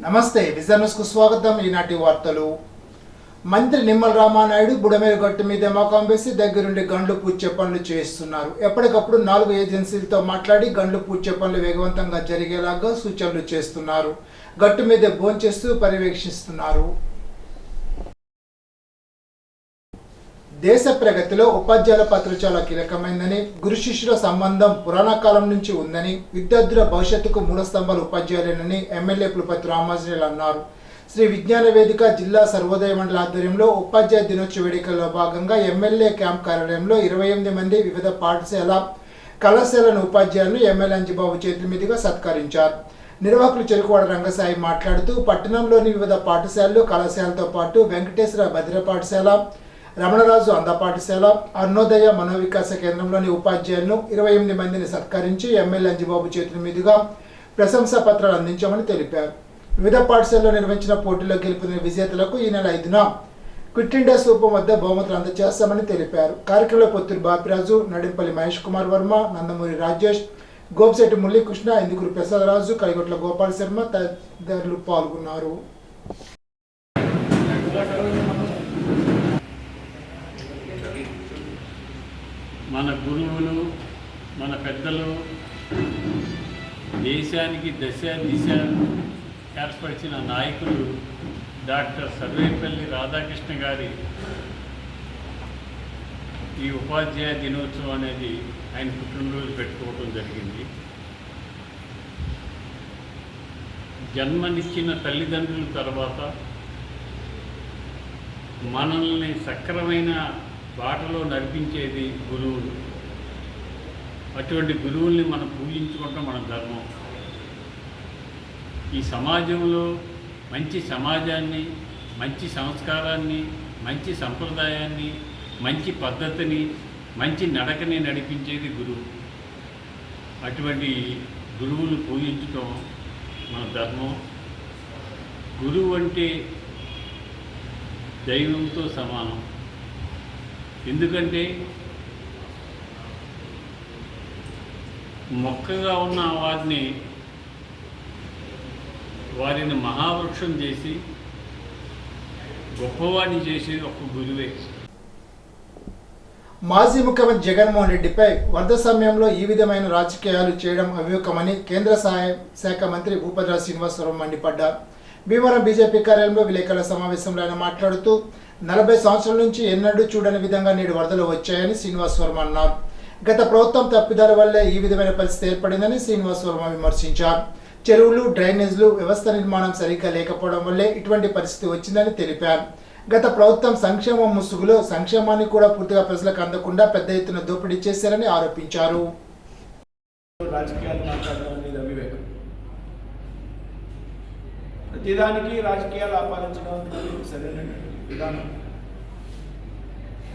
నమస్తే విజనస్ కు స్వాగతం. ఈనాటి వార్తలు. మంత్రి నిమ్మల రామానాయుడు బుడమేరు గట్టు మీద మకాం వేసి దగ్గరుండి గండ్లు పూడ్చే పనులు చేస్తున్నారు. ఎప్పటికప్పుడు 4 ఏజెన్సీలతో మాట్లాడి గండ్లు పూడ్చే పనులు వేగవంతంగా జరిగేలాగా సూచనలు చేస్తున్నారు. గట్టు మీద భోంచేస్తూ పర్యవేక్షిస్తున్నారు. దేశ ప్రగతిలో ఉపాధ్యాయుల పాత్ర చాలా కీలకమైందని, గురు శిష్యుల సంబంధం పురాణ కాలం నుంచి ఉందని, విద్యార్థుల భవిష్యత్తుకు మూల స్తంభాలు ఉపాధ్యాయులేనని ఎమ్మెల్యే పులపతి రామాంజనేయులు అన్నారు. శ్రీ విజ్ఞాన వేదిక జిల్లా సర్వోదయ మండల ఆధ్వర్యంలో ఉపాధ్యాయ దినోత్సవ వేడుకల్లో భాగంగా ఎమ్మెల్యే క్యాంప్ కార్యాలయంలో 28 మంది వివిధ పాఠశాల కళాశాలను ఉపాధ్యాయులను ఎమ్మెల్యే అంజిబాబు చేతుల మీదుగా సత్కరించారు. నిర్వాహకులు చెరుకువాడ రంగసాయి మాట్లాడుతూ పట్టణంలోని వివిధ పాఠశాలలు కళాశాలతో పాటు వెంకటేశ్వర భద్ర పాఠశాల, రమణరాజు అంద పాఠశాల, అరుణోదయ మనోవికాస కేంద్రంలోని ఉపాధ్యాయులను 28 మందిని సత్కరించి ఎమ్మెల్యే అంజిబాబు చేతుల మీదుగా ప్రశంసా పత్రాలు అందించామని తెలిపారు. వివిధ పాఠశాలలో నిర్వహించిన పోటీల్లో గెలుపొందిన విజేతలకు ఈ నెల 5న క్విట్ ఇండియా స్థూపం వద్ద బహుమతులు అందజేస్తామని తెలిపారు. కార్యక్రమంలో పొత్తూరు బాపిరాజు, నడింపల్లి మహేష్ కుమార్ వర్మ, నందమూరి రాజేష్, గోపిశెట్టి మురళీకృష్ణ, ఇందుకూరు ప్రసాదరాజు, కలిగొట్ల గోపాల్ శర్మ తదితరులు పాల్గొన్నారు. మన గురువులు, మన పెద్దలు దేశానికి దశ దిశ ఏర్పరిచిన నాయకులు డాక్టర్ సర్వేపల్లి రాధాకృష్ణ గారి ఈ ఉపాధ్యాయ దినోత్సవం అనేది ఆయన పుట్టినరోజు పెట్టుకోవడం జరిగింది. జన్మనిచ్చిన తల్లిదండ్రుల తర్వాత మనల్ని సక్రమైన బాటలో నడిపించేది గురువులు. అటువంటి గురువుల్ని మనం పూజించుకోవటం మన ధర్మం. ఈ సమాజంలో మంచి సమాజాన్ని, మంచి సంస్కారాన్ని, మంచి సంప్రదాయాన్ని, మంచి పద్ధతిని, మంచి నడకని నడిపించేది గురువు. అటువంటి గురువులు పూజించటం మన ధర్మం. గురువు అంటే దైవంతో సమానం. ఎందుకంటే మొక్కగా ఉన్న వారిని మహావృక్షం చేసి గొప్పవాడిని చేసేది ఒక గురువే. మాజీ ముఖ్యమంత్రి జగన్మోహన్ రెడ్డిపై వరద సమయంలో ఈ విధమైన రాజకీయాలు చేయడం అవివేకమని కేంద్ర సహాయ శాఖ మంత్రి భూపతిరాజు శ్రీనివాసరావు మండిపడ్డారు. భీమవరం బీజేపీ కార్యాలయంలో విలేకరుల సమావేశంలో ఆయన మాట్లాడుతూ 40 సంవత్సరాల నుంచి ఎన్నడూ చూడని విధంగా నేడు వరదలు వచ్చాయని శ్రీనివాస్ వర్మ అన్నారు. గత ప్రభుత్వం తప్పిదాల వల్లే ఈ విధమైన పరిస్థితి ఏర్పడిందని శ్రీనివాస్ వర్మ విమర్శించారు. చెరువులు, డ్రైనేజ్లు వ్యవస్థ నిర్మాణం సరిగ్గా లేకపోవడం వల్లే ఇటువంటి పరిస్థితి వచ్చిందని తెలిపారు. గత ప్రభుత్వం సంక్షేమం ముసుగులో సంక్షేమాన్ని కూడా పూర్తిగా ప్రజలకు అందకుండా పెద్ద ఎత్తున దోపిడీ చేశారని ఆరోపించారు. ప్రతిదానికి రాజకీయాలు ఆపాదించడం సరైన విధానం.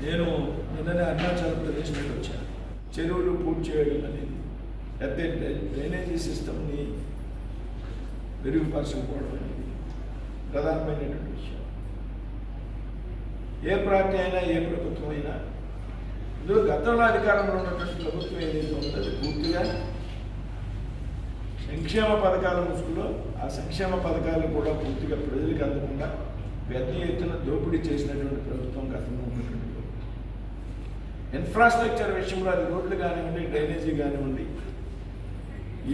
నేను నిన్ననే అరుణాచల్ ప్రదేశ్ నుండి వచ్చాను. చెరువులు పూర్తి చేయడం అనేది పెద్ద డ్రైనేజీ సిస్టమ్ని మెరుగుపరచకపోవడం అనేది ప్రధానమైనటువంటి విషయం. ఏ పార్టీ అయినా, ఏ ప్రభుత్వం అయినా, ఇందులో గతంలో అధికారంలో ఉన్నటువంటి ప్రభుత్వం ఏదైతే ఉందో అది పూర్తిగా సంక్షేమ పథకాల ముసుగులో ఆ సంక్షేమ పథకాలు కూడా పూర్తిగా ప్రజలకు అందకుండా పెద్ద ఎత్తున దోపిడీ చేసినటువంటి ప్రభుత్వం గతంలో ఉన్నటువంటి ప్రభుత్వం. ఇన్ఫ్రాస్ట్రక్చర్ విషయంలో అది రోడ్లు కానివ్వండి, డ్రైనేజీ కానివ్వండి,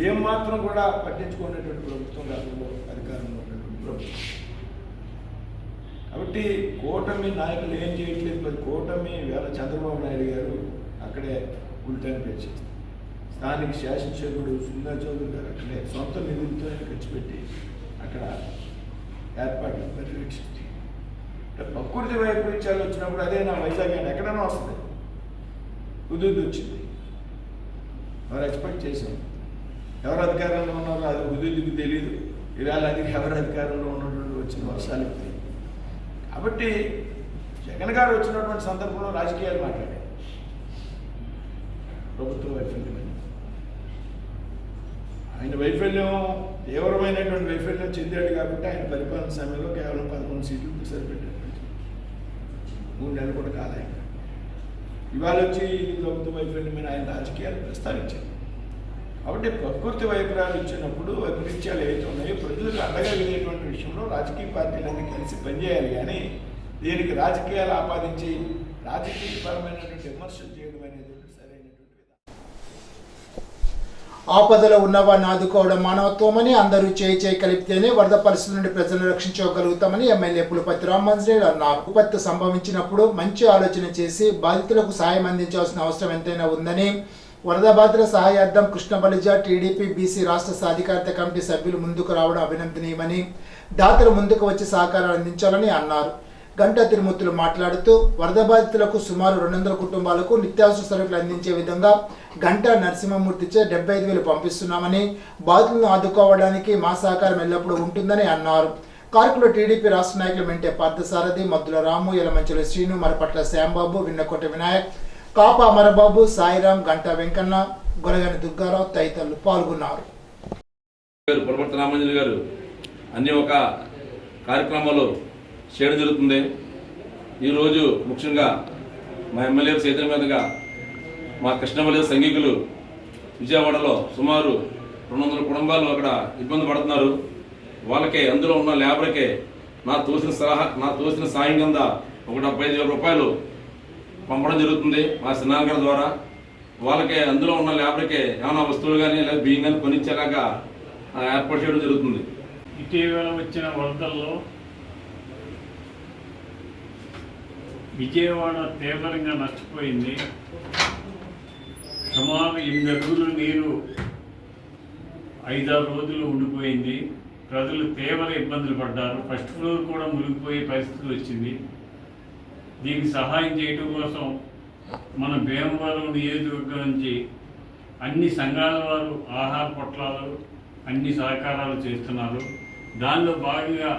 ఏమాత్రం కూడా పట్టించుకునేటువంటి ప్రభుత్వం గతంలో అధికారంలో ఉన్నటువంటి ప్రభుత్వం. కాబట్టి కూటమి నాయకులు ఏం చేయట్లేదు. మరి కూటమి వేళ చంద్రబాబు నాయుడు గారు అక్కడే ఉల్టాన్ని పెంచారు. స్థానిక శాసనసభ్యుడు సుందా చౌదరి గారు అక్కడే సొంత నిధులతో ఖర్చు పెట్టి అక్కడ ఏర్పాట్లు పర్యవేక్షించి ప్రకృతి వైపరీత్యాలు వచ్చినప్పుడు అదే నా వైజాగ్ అయినా ఎక్కడైనా వస్తుంది. కుదురుది వచ్చింది. ఎవరు ఎక్స్పెక్ట్ చేశాం. ఎవరు అధికారంలో ఉన్నారో అది కుదురుదికి తెలియదు. ఈవేళ అది ఎవరు అధికారంలో ఉన్నటువంటి వచ్చిన వర్షాలు. కాబట్టి జగన్ గారు వచ్చినటువంటి సందర్భంలో రాజకీయాలు మాట్లాడారు. ప్రభుత్వ వైఫల్యం, ఆయన వైఫల్యం తీవ్రమైనటువంటి వైఫల్యం చెందాడు. కాబట్టి ఆయన పరిపాలన సమయంలో కేవలం 11 సీట్లు సరిపెట్టినటువంటి 3 నెలలు కూడా కాలేదు. ఇవాళ వచ్చి ప్రభుత్వ వైఫల్యమైన ఆయన రాజకీయాలు ప్రస్తావించారు. కాబట్టి ప్రకృతి వైపరీత్యాలు ఇచ్చినప్పుడు వైపరీత్యాలు ఏవైతే ఉన్నాయో ప్రజలకు అండగా వెళ్ళేటువంటి కూర్చున్నాం, రాజకీయ పార్టీలన్నీ కలిసి పనిచేయాలి. కానీ దీనికి రాజకీయాలు ఆపాదించి రాజకీయపరమైనటువంటి విమర్శలు చేయడం అనేది సరైనటువంటి విధానం. ఆపదలో ఉన్నవారిని ఆదుకోవడం మానవత్వమని, అందరూ చేయి కలిపితేనే వరద పరిస్థితుల నుండి ప్రజలను రక్షించుకోగలుగుతామని ఎమ్మెల్యే పులపర్తి రామాంజనేయులు అన్నారు. విపత్తు సంభవించినప్పుడు మంచి ఆలోచన చేసి బాధితులకు సహాయం అందించాల్సిన అవసరం ఎంతైనా ఉందని, వరద బాధితుల సహాయార్థం కృష్ణబలిజ టీడీపీ బీసీ రాష్ట్ర సాధికారత కమిటీ సభ్యులు ముందుకు రావడం అభినందనీయమని, దాతలు ముందుకు వచ్చి సహకారాలు అందించాలని అన్నారు. గంటా తిరుమూర్తులు మాట్లాడుతూ వరద బాధితులకు సుమారు 200 కుటుంబాలకు నిత్యావసర సరుకులు అందించే విధంగా గంటా నరసింహమూర్తిచే 75,000 పంపిస్తున్నామని, బాధితులను ఆదుకోవడానికి మా సహకారం ఎల్లప్పుడూ ఉంటుందని అన్నారు. కార్యక్రమంలో టీడీపీ రాష్ట్ర నాయకులు మెంటే పార్థసారథి, మద్దుల రాము, యలమంచుల శ్రీను, మరపట్ల శ్యాంబాబు, విన్నకోట వినాయక్, కాప అమరబాబు, సాయిరాం, గంటా వెంకన్న, గొలగని దుర్గారావు తదితరులు పాల్గొన్నారు. పులపర్తి రామాంజనేయులు గారు అన్ని ఒక కార్యక్రమాలు చేయడం జరుగుతుంది. ఈరోజు ముఖ్యంగా మా ఎమ్మెల్యే చేతుల మీదుగా మా కృష్ణబలిజ సంఘీకులు విజయవాడలో సుమారు 200 కుటుంబాలు అక్కడ ఇబ్బంది పడుతున్నారు. వాళ్ళకే అందులో ఉన్న లేబర్కే నా తోసిన సాయం కింద ఒక 75,000 రూపాయలు పంపడం జరుగుతుంది మా సినాగర్ ద్వారా. వాళ్ళకి అందులో ఉన్న లేబర్కే ఏమైనా వస్తువులు కానీ లేదా బియ్యం కానీ కొనిచ్చేలాగా ఏర్పాటు చేయడం జరుగుతుంది. ఇటీవల వచ్చిన వరదల్లో విజయవాడ తీవ్రంగా నష్టపోయింది. సుమారు 8 రోజులు నీరు 5-6 రోజులు ఉండిపోయింది. ప్రజలు తీవ్ర ఇబ్బందులు పడ్డారు. ఫస్ట్ ఫ్లోర్ కూడా మునిగిపోయే పరిస్థితి వచ్చింది. దీనికి సహాయం చేయడం కోసం మన భీమవరం నియోజకవర్గం నుంచి అన్ని సంఘాల వారు ఆహార పొట్లాలు అన్ని సహకారాలు చేస్తున్నారు. దానిలో భాగంగా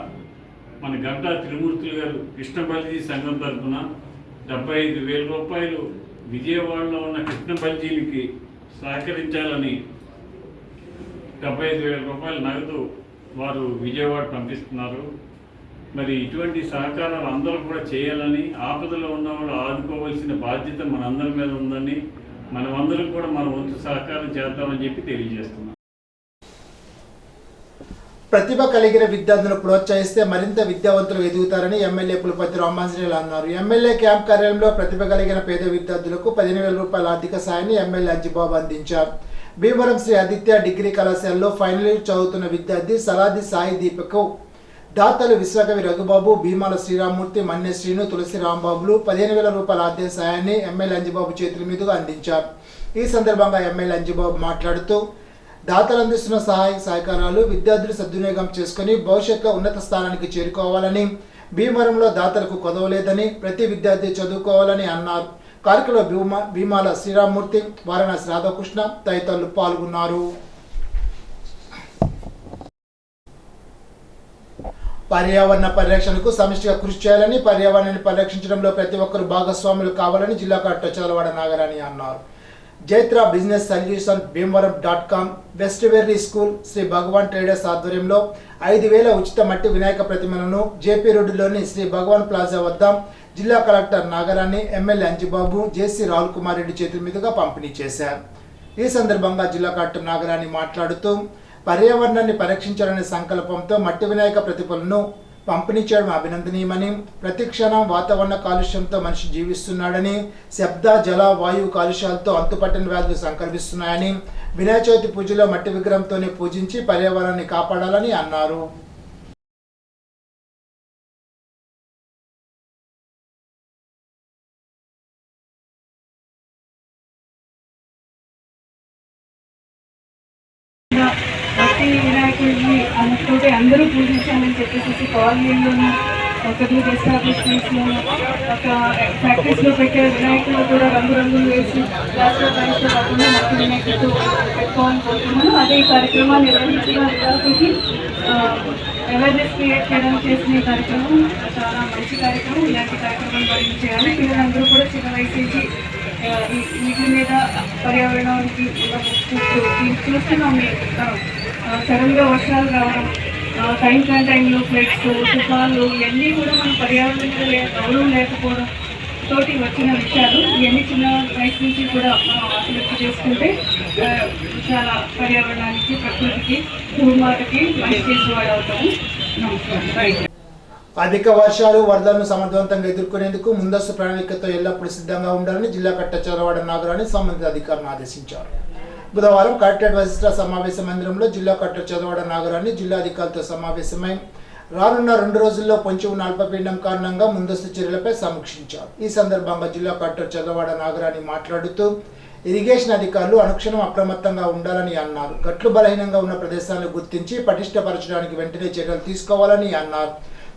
మన గంటా తిరుమూర్తులు గారు కృష్ణబలిజీ సంఘం తరఫున 75,000 రూపాయలు విజయవాడలో ఉన్న కృష్ణబలిజీలకి సహకరించాలని 75,000 రూపాయల నగదు వారు విజయవాడ పంపిస్తున్నారు. మరి ఇటువంటి సహకారాలు అందరూ కూడా చేయాలని, ఆపదలో ఉన్న వాళ్ళు ఆదుకోవాల్సిన బాధ్యత మనందరి మీద ఉందని, మనమందరం కూడా మన వంతు సహకారం చేద్దామని చెప్పి తెలియజేస్తున్నాం. ప్రతిభ కలిగిన విద్యార్థులను ప్రోత్సహిస్తే మరింత విద్యావంతులు ఎదుగుతారని ఎమ్మెల్యే పులపర్తి రామాంజనేయులు అన్నారు. ఎమ్మెల్యే క్యాంప్ కార్యాలయంలో ప్రతిభ కలిగిన పేద విద్యార్థులకు 15,000 రూపాయల ఆర్థిక సాయాన్ని ఎమ్మెల్యే అంజిబాబు అందించారు. భీమవరం శ్రీ ఆదిత్య డిగ్రీ కళాశాలలో ఫైనల్ ఇయర్ చదువుతున్న విద్యార్థి సలాది సాయి దీపకు దాతలు విశ్వకవి రఘుబాబు, భీమాల శ్రీరామూర్తి, మన్య శ్రీను, తులసి రాంబాబులు 15,000 రూపాయల ఆర్థిక సాయాన్ని ఎమ్మెల్యే అంజిబాబు చేతుల మీదుగా అందించారు. ఈ సందర్భంగా ఎమ్మెల్యే అంజిబాబు మాట్లాడుతూ దాతలు అందిస్తున్న సహకారాలు విద్యార్థులు సద్వినియోగం చేసుకుని భవిష్యత్తులో ఉన్నత స్థానానికి చేరుకోవాలని, భీమవరంలో దాతలకు కొదవలేదని, ప్రతి విద్యార్థి చదువుకోవాలని అన్నారు. కార్యక్రమంలో భీమాల శ్రీరామూర్తి, వారణాసి రాధాకృష్ణ తదితరులు పాల్గొన్నారు. పర్యావరణ పరిరక్షణకు సమిష్టిగా కృషి చేయాలని, పర్యావరణాన్ని పరిరక్షించడంలో ప్రతి ఒక్కరు భాగస్వాములు కావాలని జిల్లా కలెక్టర్ చదలవాడ నాగరాణి అన్నారు. జైత్ర బిజినెస్ సొల్యూషన్ భీమవరం.com, వెస్ట్ వెర్రీ స్కూల్, శ్రీ భగవాన్ ట్రేడర్స్ ఆధ్వర్యంలో 5,000 ఉచిత మట్టి వినాయక ప్రతిమలను జేపీ రోడ్డులోని శ్రీ భగవాన్ ప్లాజా వద్ద జిల్లా కలెక్టర్ నాగరాణి, ఎమ్మెల్యే అంజిబాబు, జేసీ రాహుల్ కుమార్ రెడ్డి చేతుల మీదుగా పంపిణీ చేశారు. ఈ సందర్భంగా జిల్లా కలెక్టర్ నాగరాణి మాట్లాడుతూ పర్యావరణాన్ని పరిరక్షించాలనే సంకల్పంతో మట్టి వినాయక ప్రతిమలను పంపిణీ చేయడం అభినందనీయమని, ప్రతి క్షణం వాతావరణ కాలుష్యంతో మనిషి జీవిస్తున్నాడని, శబ్ద జల వాయువు కాలుష్యాలతో అంతుపట్టని వ్యాధులు సంక్రమిస్తున్నాయని, వినాయక చవితి పూజలో మట్టి విగ్రహంతోనే పూజించి పర్యావరణాన్ని కాపాడాలని అన్నారు. మట్టి వినాయకుడిని అనుకుంటే అందరూ పూజించాలని చెప్పేసి కాలనీలోని ఒక 2 ఎస్టాబ్లిష్మెంట్స్లోనూ ఒక ఫ్యాక్టరీస్లో పెట్టే వినాయకులు కూడా రంగురంగులు వేసి ప్లాస్టర్ టైల్స్తో కాకుండా మట్టి వినాయకులతో పెట్టుకోవాలని కోరుతున్నాను. అదే ఈ కార్యక్రమాన్ని నిర్వహించిన విద్యార్థులకి అవేర్నెస్ క్రియేట్ చేయడం చేసిన ఈ కార్యక్రమం చాలా మంచి కార్యక్రమం. ఇలాంటి కార్యక్రమాలు మరింత చేయాలి. పిల్లలందరూ కూడా చిన్న వయసు నుంచి వీటి మీద పర్యావరణానికి చూస్తున్నాం. సడన్గా వర్షాలు రావడం, టైంలో ఫ్లడ్స్, తుఫాన్లు ఇవన్నీ కూడా మన పర్యావరణం మీద గౌరవం లేకపోవడం తోటి వచ్చిన విషయాలు. ఇవన్నీ చిన్న వయసు నుంచి కూడా మనం అభివృద్ధి చేసుకుంటే చాలా పర్యావరణానికి, ప్రకృతికి, భూమాతకి మంచి చేసేవాడు అవుతాము. నమస్కారం. అధిక వర్షాలు వరదలను సమర్థవంతంగా ఎదుర్కొనేందుకు ముందస్తు ప్రణాళికతో ఎల్లప్పుడూ సిద్ధంగా ఉండాలని జిల్లా కలెక్టర్ చదవాడ నాగరాణి సంబంధిత అధికారులను ఆదేశించారు. బుధవారం కలెక్టరేట్ వరిష్ఠ సమావేశ మందిరంలో జిల్లా కలెక్టర్ చదవాడ నాగరాణి జిల్లా అధికారులతో సమావేశమై రానున్న 2 రోజుల్లో పొంచి ఉన్న అల్పపీడనం కారణంగా ముందస్తు చర్యలపై సమీక్షించారు. ఈ సందర్భంగా జిల్లా కలెక్టర్ చదవాడ నాగరాణి మాట్లాడుతూ ఇరిగేషన్ అధికారులు అనుక్షణం అప్రమత్తంగా ఉండాలని అన్నారు. గట్లు బలహీనంగా ఉన్న ప్రదేశాలను గుర్తించి పటిష్టపరచడానికి వెంటనే చర్యలు తీసుకోవాలని అన్నారు.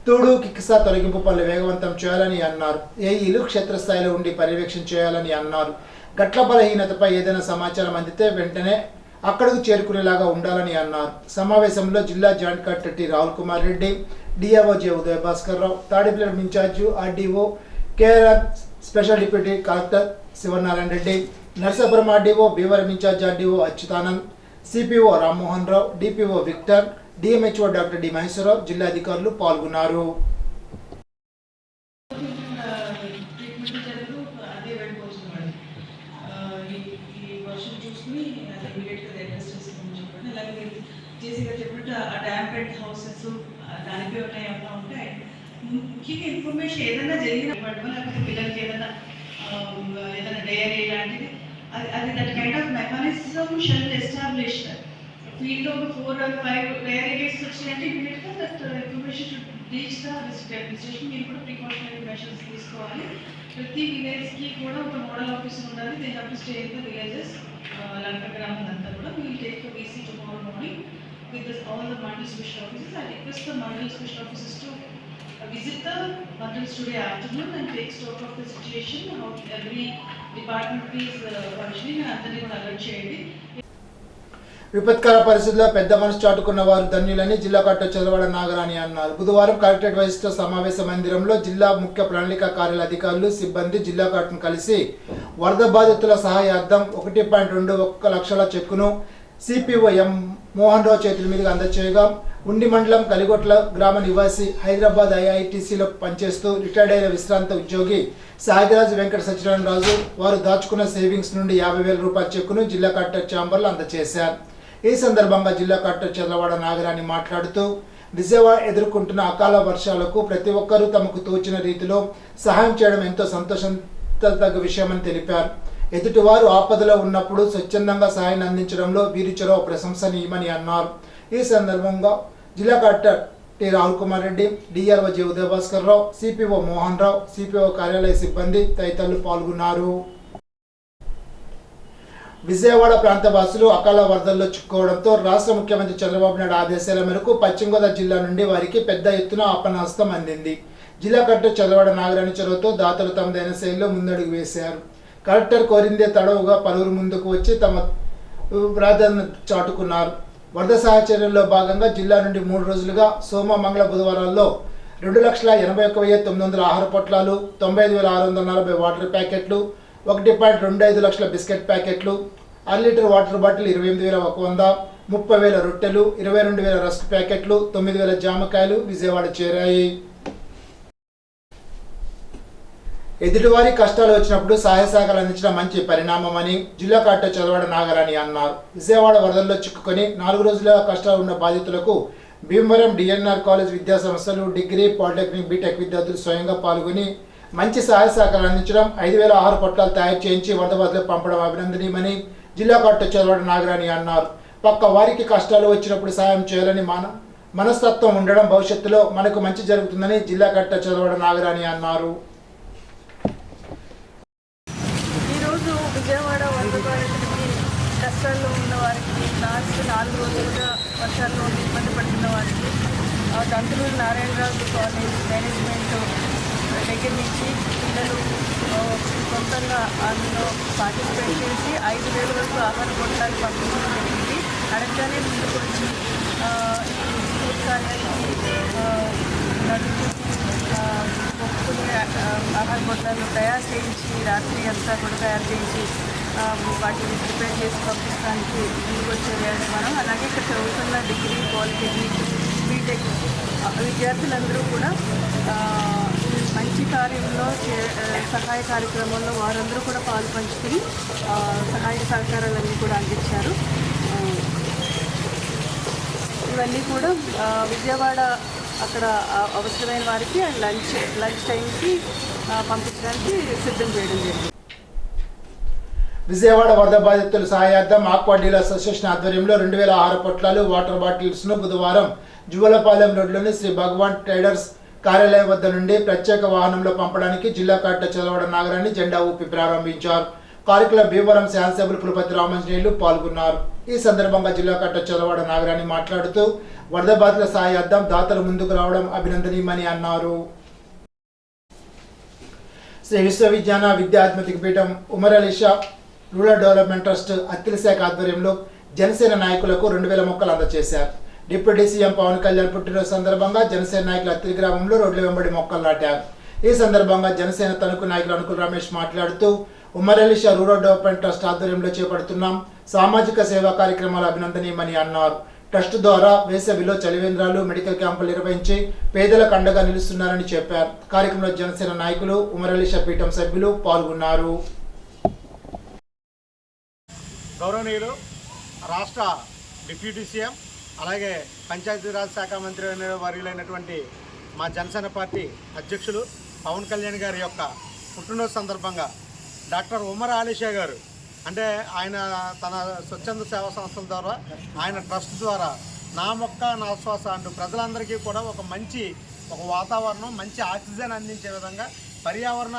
తూడు కిక్సా తొలగింపు పనులు వేగవంతం చేయాలని అన్నారు. ఏఈలు క్షేత్రస్థాయిలో ఉండి పర్యవేక్షణ చేయాలని అన్నారు. గట్ల బలహీనతపై ఏదైనా సమాచారం అందితే వెంటనే అక్కడకు చేరుకునేలాగా ఉండాలని అన్నారు. సమావేశంలో జిల్లా joint collector T Rahul Kumar Reddy, DRO J Udaya Bhaskar Rao, Tadipalli incharge RDO KR, special deputy collector Sivanarayana Reddy, Narsapuram RDO, Bhimavaram incharge RDO Achyutanand, CPO Rammohan Rao, DPO Victor, DMHO doctor D Maheswararao, జిల్లా అధికారులు పాల్గొన్నారు. ముఖ్యంగా ఇన్ఫర్మేషన్ ఏదైనా జరిగిన లేకపోతే పిల్లలకి ఏదైనా డైరీ లాంటిది అది that kind of mechanism shall establish ఫీల్డ్లో 4 or 5 డైరీ కేసెస్ వచ్చినాయంటే ఇమీడియట్గా that information should reach the administration. మీరు కూడా ప్రికాషనరీ మెషర్స్ తీసుకోవాలి. ప్రతి విలేజ్కి కూడా ఒక నోడల్ ఆఫీసర్ ఉండాలి. They have to stay in the villages. లంక గ్రామం అంతా కూడా will take the VC tomorrow morning with all the mandal special offices. I request the mandal special offices to visit the mandals today afternoon and take stock of the situation, how every department is functioning and అందరినీ కూడా alert చేయండి. విపత్కర పరిస్థితుల్లో పెద్ద మనసు చాటుకున్న వారు ధన్యులని జిల్లా collector చదవాడ Nagarani అన్నారు. బుధవారం కలెక్టరేట్ వరిష్ఠ సమావేశ మందిరంలో జిల్లా ముఖ్య ప్రణాళిక కార్యాలయ అధికారులు, సిబ్బంది జిల్లా కలెక్టర్ను కలిసి వరద బాధితుల సహాయార్థం 1.21 లక్షల చెక్కును సిపిఓ ఎం మోహన్ రావు చేతుల మీదుగా అందచేయగా ఉండి మండలం కలిగొట్ల గ్రామ నివాసి, హైదరాబాద్ ఐఐటిసిలో పనిచేస్తూ రిటైర్డ్ అయిన విశ్రాంత ఉద్యోగి సాయిరాజు వెంకట సత్యనారాయణ రాజు వారు దాచుకున్న సేవింగ్స్ నుండి 50,000 రూపాయల చెక్కును జిల్లా కలెక్టర్ ఛాంబర్లో అందజేశారు. ఈ సందర్భంగా జిల్లా కలెక్టర్ చదవాడ నాగరాణి మాట్లాడుతూ విజయవాడ ఎదుర్కొంటున్న అకాల వర్షాలకు ప్రతి ఒక్కరూ తమకు తోచిన రీతిలో సహాయం చేయడం ఎంతో సంతోషించదగ్గ విషయమని తెలిపారు. ఎదుటివారు ఆపదలో ఉన్నప్పుడు స్వచ్ఛందంగా సహాయాన్ని అందించడంలో వీరి చొరవ ప్రశంసనీయమని అన్నారు. ఈ సందర్భంగా జిల్లా collector T Rahul Kumar Reddy, DRO J Udaya Bhaskar Rao, CPO Mohan Rao, CPO కార్యాలయ సిబ్బంది తదితరులు పాల్గొన్నారు. విజయవాడ ప్రాంత వాసులు అకాల వరదల్లో చిక్కుకోవడంతో రాష్ట్ర ముఖ్యమంత్రి చంద్రబాబు నాయుడు ఆదేశాల మేరకు పశ్చిమ గోదావరి జిల్లా నుండి వారికి పెద్ద ఎత్తున ఆపన్నహస్తం అందింది. జిల్లా కలెక్టర్ చదవాడ నాగరాణి చొరవతో దాతలు తమదైన శైలిలో ముందడుగు వేశారు. కలెక్టర్ కోరిందే తడవుగా పలువురు ముందుకు వచ్చి తమ ప్రాధాన్యత చాటుకున్నారు. వరద సహాయ చర్యల్లో భాగంగా జిల్లా నుండి 3 రోజులుగా సోమ, మంగళ, బుధవారాల్లో 2,81,900 ఆహార పొట్లాలు, 95,640 వాటర్ ప్యాకెట్లు, 1.25 లక్షల బిస్కెట్ ప్యాకెట్లు, 1 లీటర్ వాటర్ బాటిల్ 28,100, 30,000 రొట్టెలు, 22,000 రస్క్ ప్యాకెట్లు, 9,000 జామకాయలు విజయవాడ చేరాయి. ఎదుటివారి కష్టాలు వచ్చినప్పుడు సహాయ సహకారాలు అందించడం మంచి పరిణామమని జిల్లా కలెక్టర్ చదవాడ నాగరాణి అన్నారు. విజయవాడ వరదల్లో చిక్కుకొని 4 రోజుల కష్టాలు ఉన్న బాధితులకు భీమవరం డిఎన్ఆర్ కాలేజ్ విద్యా సంస్థలు, డిగ్రీ, పాలిటెక్నిక్, బీటెక్ విద్యార్థులు స్వయంగా పాల్గొని మంచి సహాయ సహకారాలు అందించడం, 5,000 ఆహార పొట్లాలు తయారు చేయించి వరద బాధితులకు పంపడం అభినందనీయమని జిల్లా కలెక్టర్ చదవాడ నాగరాణి అన్నారు. పక్క వారికి కష్టాలు వచ్చినప్పుడు సహాయం చేయాలని మనస్తత్వం ఉండడం భవిష్యత్తులో మనకు మంచి జరుగుతుందని జిల్లా కలెక్టర్ చదవాడ నాగరాణి అన్నారు. విజయవాడ వరద బాధితులకి కష్టాల్లో ఉన్న వారికి లాస్ట్ 4 రోజులుగా వర్షాల్లో ఇబ్బంది పడుతున్న వారికి దంతులూరు నారాయణరావు కాలేజ్ మేనేజ్మెంట్ దగ్గర నుంచి పిల్లలు సొంతంగా అందులో పార్టిసిపేట్ చేసి 5,000 వరకు ఆహార పొట్లాలు పంపించడం జరిగింది. అడగగానే ముందుకు వచ్చి స్కూల్ కార్యాలకి ఒప్పుకుని ఆహార పొట్లాలు తయారు చేయించి రాత్రి అంతా కూడా తయారు చేయించి వాటిని ప్రిపేర్ చేసి పంపించడానికి ముందుకు వచ్చేది మనం. అలాగే ఇక్కడ చదువుతున్న డిగ్రీ, పాలిటెక్నిక్, బీటెక్ విద్యార్థులందరూ కూడా మంచి కార్యంలో సహాయ కార్యక్రమంలో వారందరూ కూడా పాలు పంచుకుని సహాయ సహకారాలన్నీ కూడా అందించారు. ఇవన్నీ కూడా విజయవాడ అక్కడ అవసరమైన వారికి అండ్ లంచ్ టైంకి పంపించడానికి సిద్ధం చేయడం జరిగింది. విజయవాడ వరద బాధితుల సహాయార్థం ఆక్వా డీలర్ అసోసియేషన్ ఆధ్వర్యంలో 2000 ఆహార పొట్లాలు, వాటర్ బాటిల్స్ను బుధవారం జువలపాలెం రోడ్లోని శ్రీ భగవాన్ ట్రేడర్స్ కార్యాలయం వద్ద నుండి ప్రత్యేక వాహనంలో పంపడానికి జిల్లా కలెక్టర్ చదలవాడ నాగరాణి జెండా ఊపి ప్రారంభించారు. కార్యక్రమంలో భీమవరం శాసనసభ్యులు పులపతి రామాంజనేయులు పాల్గొన్నారు. ఈ సందర్భంగా జిల్లా కలెక్టర్ చదలవాడ నాగరాణి మాట్లాడుతూ వరద బాధితుల సహాయార్థం దాతలు ముందుకు రావడం అభినందనీయమని అన్నారు. శ్రీ విశ్వవిజ్ఞాన విద్యాత్మతిక పీఠం Umar Ali Shah rural development trust Attili శాఖ ఆధ్వర్యంలో జనసేన నాయకులకు 2000 మొక్కలు అందజేశారు. డిప్యూటీ సీఎం పవన్ కళ్యాణ్ పుట్టినరోజు సందర్భంగా జనసేన నాయకులు అత్తిలి గ్రామంలో రోడ్ల వెంబడి మొక్కలు నాటారు. ఈ సందర్భంగా జనసేన తణుకు నాయకులు అనుకుల్ రమేష్ మాట్లాడుతూ Umar Ali Shah rural development trust ఆధ్వర్యంలో చేపడుతున్నాం సామాజిక సేవా కార్యక్రమాలు అభినందనీయమని అన్నారు. ట్రస్ట్ ద్వారా వేసవిలో చలివేంద్రాలు, మెడికల్ క్యాంపులు నిర్వహించి పేదలకు అండగా నిలుస్తున్నారని చెప్పారు. కార్యక్రమంలో జనసేన నాయకులు, ఉమర్ అలీ షా పీఠం సభ్యులు పాల్గొన్నారు. గౌరవనీయులు రాష్ట్ర డిప్యూటీ సీఎం అలాగే పంచాయతీరాజ్ శాఖ మంత్రి వర్యులైనటువంటి మా జనసేన పార్టీ అధ్యక్షులు పవన్ కళ్యాణ్ గారి యొక్క పుట్టినరోజు సందర్భంగా డాక్టర్ ఉమర్ అలీ షా గారు అంటే ఆయన తన స్వచ్ఛంద సేవా సంస్థల ద్వారా ఆయన ట్రస్ట్ ద్వారా నా మొక్క నా శ్వాస అంటూ ప్రజలందరికీ కూడా ఒక వాతావరణం, మంచి ఆక్సిజన్ అందించే విధంగా, పర్యావరణ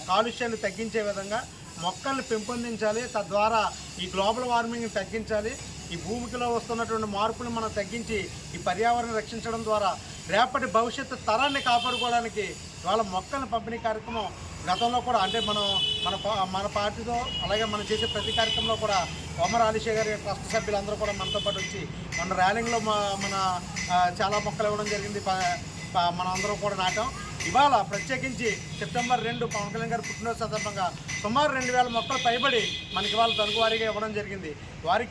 కాలుష్యాన్ని తగ్గించే విధంగా మొక్కల్ని పెంపొందించాలి. తద్వారా ఈ గ్లోబల్ వార్మింగ్ని తగ్గించాలి. ఈ భూమికిలో వస్తున్నటువంటి మార్పులు మనం తగ్గించి ఈ పర్యావరణం రక్షించడం ద్వారా రేపటి భవిష్యత్తు తరాన్ని కాపాడుకోవడానికి ఇవాళ మొక్కలను పంపిణీ కార్యక్రమం గతంలో కూడా అంటే మన పార్టీతో అలాగే మనం చేసే ప్రతి కార్యక్రమంలో కూడా ఉమర్ అలీ షా గారి ట్రస్ట్ సభ్యులందరూ కూడా మనతో పాటు వచ్చి మన ర్యాలింగ్లో మన చాలా మొక్కలు ఇవ్వడం జరిగింది. మనం అందరం కూడా నాటాం. ఇవాళ ప్రత్యేకించి సెప్టెంబర్ 2 పవన్ కళ్యాణ్ గారి పుట్టినరోజు సందర్భంగా సుమారు 2000 మొక్కలు పైబడి మనకి ఇవాళ తణుకువారీగా ఇవ్వడం జరిగింది. వారి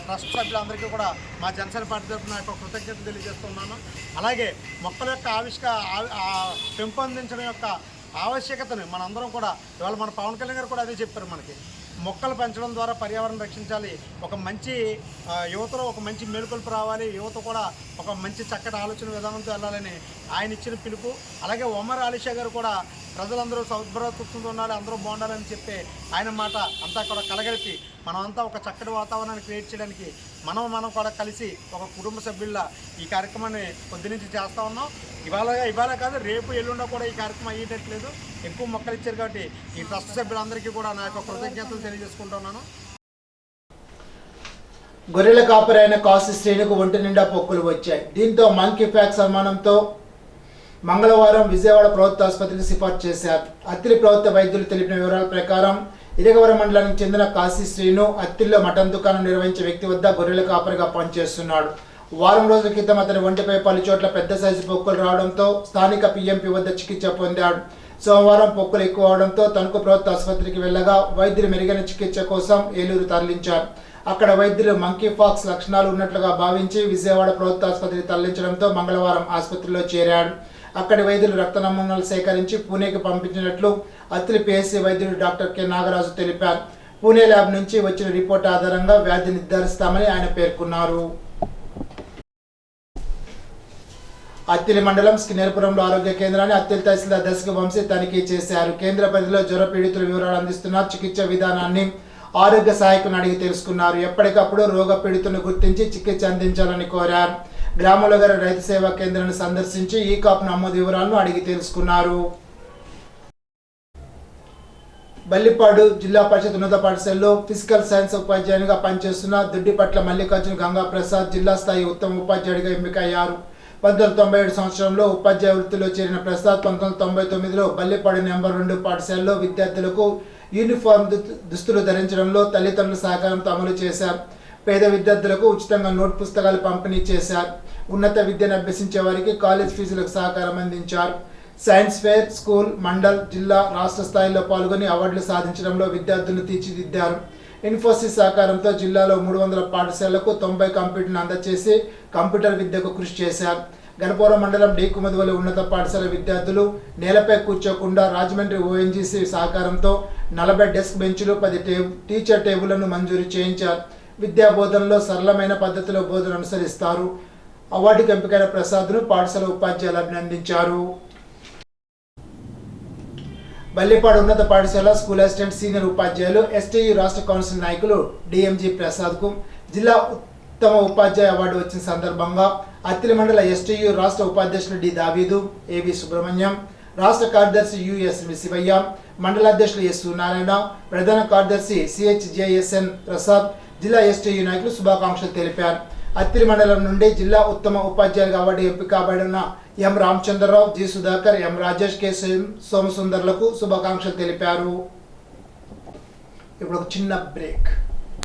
ట్రస్ట్ సభ్యులందరికీ కూడా మా జనసేన పార్టీ తరఫున నా యొక్క కృతజ్ఞతలు తెలియజేస్తున్నాను. అలాగే మొక్కల యొక్క పెంపొందించడం యొక్క ఆవశ్యకతను మనందరం కూడా ఇవాళ మన పవన్ కళ్యాణ్ గారు కూడా అదే చెప్పారు. మనకి మొక్కలు పెంచడం ద్వారా పర్యావరణం రక్షించాలి, ఒక మంచి యువతలో ఒక మంచి మేలుకొల్పు రావాలి, యువత కూడా ఒక మంచి చక్కటి ఆలోచన విధానంతో వెళ్ళాలని ఆయన ఇచ్చిన పిలుపు. అలాగే ఉమర్ అలీ షా గారు కూడా ప్రజలందరూ సౌభ్రతృప్తితో ఉండాలి, అందరూ బాగుండాలని చెప్పే ఆయన మాట అంతా కూడా కలగలిపి మనమంతా ఒక చక్కటి వాతావరణాన్ని క్రియేట్ చేయడానికి మనం కూడా కలిసి ఒక కుటుంబ సభ్యుల్లా ఈ కార్యక్రమాన్ని పొద్దునుంచి చేస్తూ ఉన్నాం. ఇవాళ కాదు, రేపు ఎల్లుండా కూడా ఈ కార్యక్రమం అయ్యేటట్లేదు. ఎక్కువ మొక్కలు ఇచ్చారు కాబట్టి ఈ ట్రస్ట్ సభ్యులందరికీ కూడా నా యొక్క కృతజ్ఞతలు తెలియజేసుకుంటున్నాను. గొర్రెల కాపరి అయిన కాశీ శ్రేణికు ఒంటి నిండా పొక్కులు వచ్చాయి. దీంతో మంకీ ఫ్యాక్స్ అనుమానంతో మంగళవారం విజయవాడ ప్రభుత్వ ఆసుపత్రికి సిఫార్సు చేశారు. అత్తిలి ప్రభుత్వ వైద్యులు తెలిపిన వివరాల ప్రకారం ఇరగవరం మండలానికి చెందిన కాశీ శ్రీను అత్తిల్లో మటన్ దుకాణం నిర్వహించే వ్యక్తి వద్ద గొర్రెల కాపరిగా పనిచేస్తున్నాడు. వారం రోజుల క్రితం అతని ఒంటిపై పలు చోట్ల పెద్ద సైజు పొక్కులు రావడంతో స్థానిక పిఎంపి వద్ద చికిత్స పొందాడు. సోమవారం పొక్కులు ఎక్కువ అవడంతో తణుకు ప్రభుత్వ ఆసుపత్రికి వెళ్ళగా వైద్యులు మెరుగైన చికిత్స కోసం ఏలూరు తరలించారు. అక్కడ వైద్యులు మంకీ ఫాక్స్ లక్షణాలు ఉన్నట్లుగా భావించి విజయవాడ ప్రభుత్వ ఆసుపత్రికి తరలించడంతో మంగళవారం ఆసుపత్రిలో చేరాడు. అక్కడి వైద్యులు రక్త నమూనాలు సేకరించి పూణేకి పంపించినట్లు అత్తిలి పిఎస్సి వైద్యుడు డాక్టర్ కె నాగరాజు తెలిపారు. పూణే ల్యాబ్ నుంచి వచ్చిన రిపోర్ట్ ఆధారంగా వ్యాధి నిర్ధారిస్తామని ఆయన పేర్కొన్నారు. అత్తిలి మండలం స్కినేర్పురంలో ఆరోగ్య కేంద్రాన్ని అత్తిలి తహసీల్దార్ దశకి వంశీ తనిఖీ చేశారు. కేంద్ర పరిధిలో జ్వర పీడితుల వివరాలు అందిస్తున్న చికిత్స విధానాన్ని ఆరోగ్య సహాయకులను అడిగి తెలుసుకున్నారు. ఎప్పటికప్పుడు రోగ పీడితులను గుర్తించి చికిత్స అందించాలని కోరారు. గ్రామంలో గల రైతు సేవా కేంద్రాన్ని సందర్శించి ఈ కాప్ నమోదు వివరాలను అడిగి తెలుసుకున్నారు. బల్లిపాడు జిల్లా పరిషత్ ఉన్నత పాఠశాలలో ఫిజికల్ సైన్స్ ఉపాధ్యాయునిగా పనిచేస్తున్న దుడ్డిపట్ల మల్లికార్జున గంగా ప్రసాద్ జిల్లా స్థాయి ఉత్తమ ఉపాధ్యాయుడిగా ఎంపికయ్యారు. 1997 సంవత్సరంలో ఉపాధ్యాయ వృత్తిలో చేరిన ప్రసాద్ 1999లో బల్లిపాడు నెంబర్ 2 పాఠశాలలో విద్యార్థులకు యూనిఫామ్ దుస్తులు ధరించడంలో తల్లిదండ్రుల సహకారంతో అమలు చేశారు. పేద విద్యార్థులకు ఉచితంగా నోట్ పుస్తకాలు పంపిణీ చేశారు. ఉన్నత విద్యను అభ్యసించే వారికి కాలేజ్ ఫీజులకు సహకారం అందించారు. సైన్స్ ఫేర్, స్కూల్, మండల్, జిల్లా, రాష్ట్ర స్థాయిలో పాల్గొని అవార్డులు సాధించడంలో విద్యార్థులను తీర్చిదిద్దారు. ఇన్ఫోసిస్ సహకారంతో జిల్లాలో 300 పాఠశాలలకు 90 కంప్యూటర్ను అందజేసి కంప్యూటర్ విద్యకు కృషి చేశారు. గణపురం మండలం డి కుమదువలి ఉన్నత పాఠశాల విద్యార్థులు నేలపై కూర్చోకుండా రాజమండ్రి ఓఎన్జీసీ సహకారంతో 40 డెస్క్ బెంచ్లు, 10 టీచర్ టేబుళ్లను మంజూరు చేయించారు. విద్యా బోధనలో సరళమైన పద్ధతిలో బోధన అనుసరిస్తారు. అవార్డుకు ఎంపికైన ప్రసాద్ను పాఠశాల ఉపాధ్యాయులు అభినందించారు. బల్లిపాడు ఉన్నత పాఠశాల స్కూల్ అసిస్టెంట్ సీనియర్ ఉపాధ్యాయులు ఎస్టీయు రాష్ట్ర కౌన్సిల్ నాయకులు డిఎంజీ ప్రసాద్కు జిల్లా ఉత్తమ ఉపాధ్యాయ అవార్డు వచ్చిన సందర్భంగా అత్తిలి మండల ఎస్టీయు రాష్ట్ర ఉపాధ్యక్షులు డి దావీదు, ఏవి సుబ్రహ్మణ్యం, రాష్ట్ర కార్యదర్శి యుఎస్ శివయ్య, మండలాధ్యక్షులు ఎస్ నారాయణ, ప్రధాన కార్యదర్శి సిహెచ్జేఎస్ఎన్ ప్రసాద్, జిల్లా ఎస్టీయు నాయకులు శుభాకాంక్షలు తెలిపారు. అత్తిలి మండలం నుండి జిల్లా ఉత్తమ ఉపాధ్యాయులుగా అవార్డు ఎంపిక కాబడిన ఎం రామచంద్రరావు, జి సుధాకర్, ఎం రాజేష్, కె సోమసుందర్లకు శుభాకాంక్షలు తెలిపారు. ఇప్పుడు ఒక చిన్న బ్రేక్.